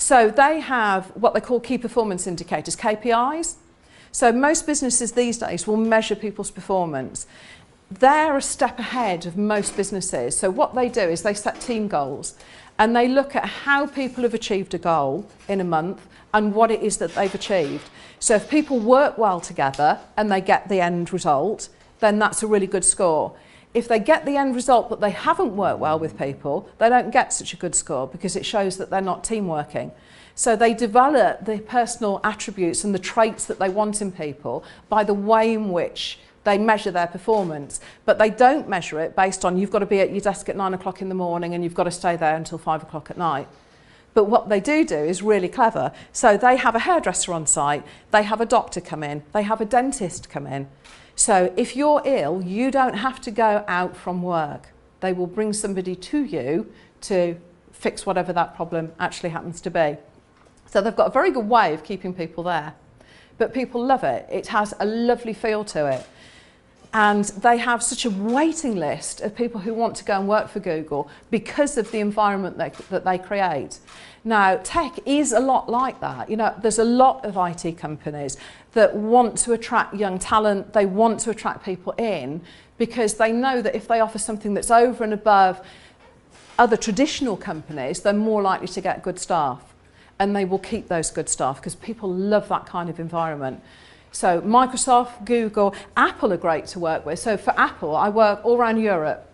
So they have what they call key performance indicators, KPIs. So most businesses these days will measure people's performance. They're a step ahead of most businesses. So what they do is they set team goals and they look at how people have achieved a goal in a month and what it is that they've achieved. So if people work well together and they get the end result, then that's a really good score. If they get the end result but they haven't worked well with people, they don't get such a good score because it shows that they're not team working. So they develop the personal attributes and the traits that they want in people by the way in which they measure their performance, but they don't measure it based on you've got to be at your desk at 9 o'clock in the morning and you've got to stay there until 5 o'clock at night. But what they do is really clever. So they have a hairdresser on site, they have a doctor come in, they have a dentist come in. So if you're ill, you don't have to go out from work. They will bring somebody to you to fix whatever that problem actually happens to be. So they've got a very good way of keeping people there. But people love it. It has a lovely feel to it. And they have such a waiting list of people who want to go and work for Google because of the environment that they create. Now, tech is a lot like that. You know, there's a lot of IT companies that want to attract young talent. They want to attract people in because they know that if they offer something that's over and above other traditional companies, they're more likely to get good staff. And they will keep those good staff because people love that kind of environment. So Microsoft, Google, Apple are great to work with. So for Apple, I work all around Europe.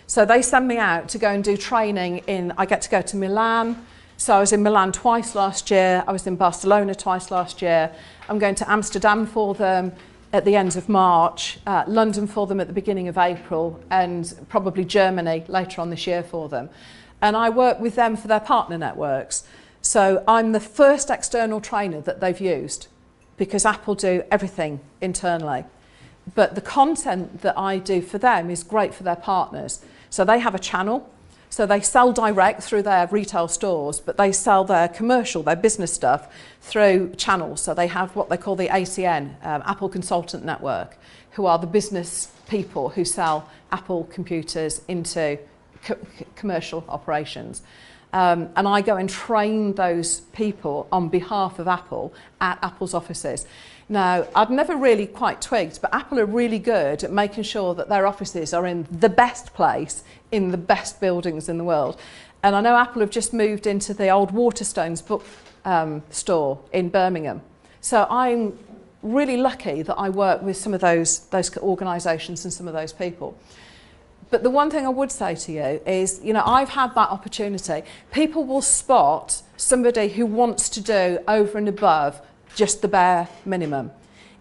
So they send me out to go and do training I get to go to Milan. So I was in Milan twice last year. I was in Barcelona twice last year. I'm going to Amsterdam for them at the end of March, London for them at the beginning of April, and probably Germany later on this year for them. And I work with them for their partner networks. So I'm the first external trainer that they've used because Apple do everything internally. But the content that I do for them is great for their partners. So they have a channel. So they sell direct through their retail stores, but they sell their commercial, their business stuff through channels. So they have what they call the ACN, Apple Consultant Network, who are the business people who sell Apple computers into commercial operations. And I go and train those people on behalf of Apple at Apple's offices. Now, I'd never really quite twigged, but Apple are really good at making sure that their offices are in the best place, in the best buildings in the world. And I know Apple have just moved into the old Waterstones book store in Birmingham. So I'm really lucky that I work with some of those organisations and some of those people. But the one thing I would say to you is, you know, I've had that opportunity. People will spot somebody who wants to do over and above just the bare minimum.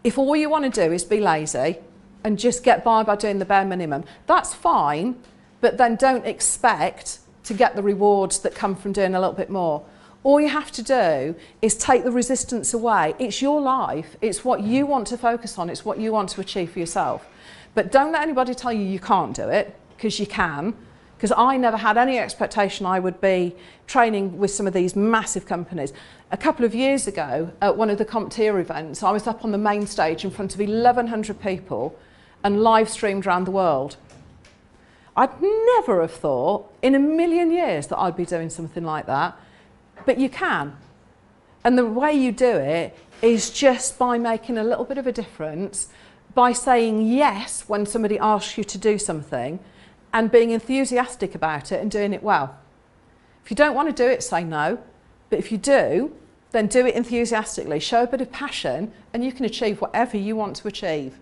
If all you want to do is be lazy and just get by doing the bare minimum, that's fine, but then don't expect to get the rewards that come from doing a little bit more. All you have to do is take the resistance away. It's your life. It's what you want to focus on. It's what you want to achieve for yourself. But don't let anybody tell you you can't do it, because you can. Because I never had any expectation I would be training with some of these massive companies. A couple of years ago, at one of the CompTIA events, I was up on the main stage in front of 1,100 people and live streamed around the world. I'd never have thought in a million years that I'd be doing something like that, but you can. And the way you do it is just by making a little bit of a difference, by saying yes when somebody asks you to do something, and being enthusiastic about it and doing it well. If you don't want to do it, say no. But if you do, then do it enthusiastically. Show a bit of passion and you can achieve whatever you want to achieve.